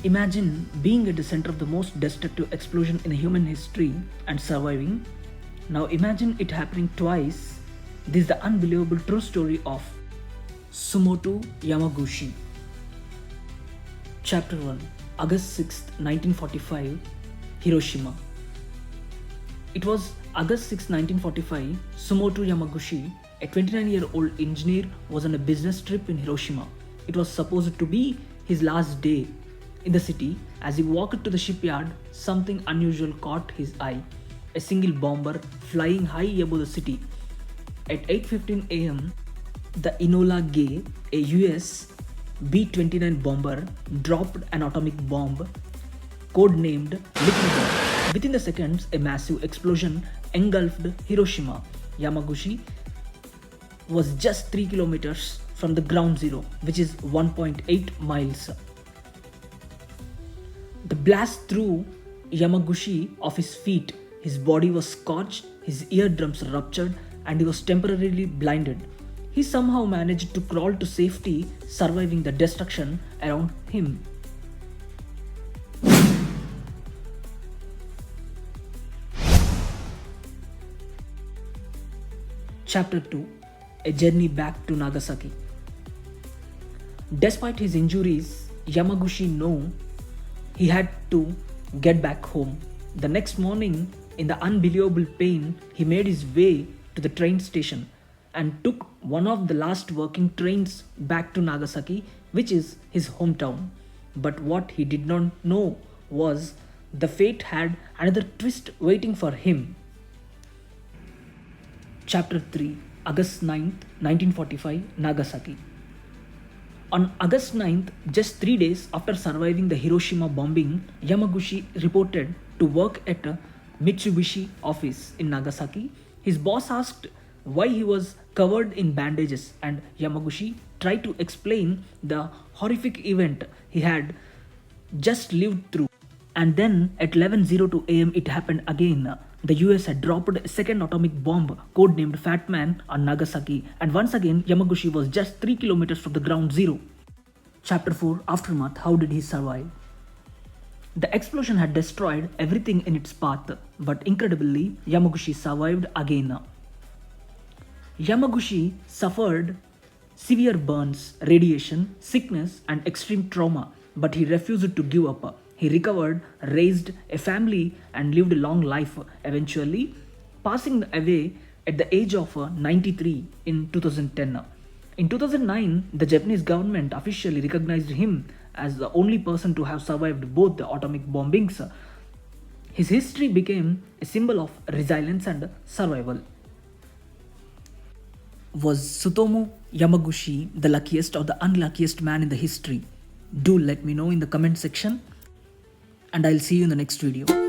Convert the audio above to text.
Imagine being at the center of the most destructive explosion in human history and surviving. Now imagine it happening twice. This is the unbelievable true story of Tsutomu Yamaguchi. Chapter 1, August 6th, 1945, Hiroshima. It was August 6, 1945. Tsutomu Yamaguchi, a 29-year-old engineer, was on a business trip in Hiroshima. It was supposed to be his last day in the city. As he walked to the shipyard, something unusual caught his eye. A single bomber flying high above the city. At 8:15 a.m., the Enola Gay, a US B-29 bomber, dropped an atomic bomb, codenamed Little Bomb. Within the seconds, a massive explosion engulfed Hiroshima. Yamaguchi was just 3 kilometers from the ground zero, which is 1.8 miles. The blast threw Yamaguchi off his feet. His body was scorched, his eardrums ruptured, and he was temporarily blinded. He somehow managed to crawl to safety, surviving the destruction around him. Chapter 2, A Journey Back to Nagasaki. Despite his injuries, Yamaguchi knew he had to get back home. The next morning, in the unbelievable pain, he made his way to the train station and took one of the last working trains back to Nagasaki, which is his hometown. But what he did not know was the fate had another twist waiting for him. Chapter 3, August 9th, 1945, Nagasaki. On August 9th, just 3 days after surviving the Hiroshima bombing, Yamaguchi reported to work at a Mitsubishi office in Nagasaki. His boss asked why he was covered in bandages, and Yamaguchi tried to explain the horrific event he had just lived through. And then at 11:02 a.m. it happened again. The US had dropped a second atomic bomb, codenamed Fat Man, on Nagasaki, and once again Yamaguchi was just 3 kilometers from the ground zero. Chapter 4, Aftermath. How did he survive? The explosion had destroyed everything in its path, but incredibly, Yamaguchi survived again. Yamaguchi suffered severe burns, radiation, sickness, and extreme trauma, but he refused to give up. He recovered, raised a family, and lived a long life, eventually passing away at the age of 93 in 2010. In 2009, the Japanese government officially recognized him as the only person to have survived both the atomic bombings. His history became a symbol of resilience and survival. Was Tsutomu Yamaguchi the luckiest or the unluckiest man in the history? Do let me know in the comment section, and I'll see you in the next video.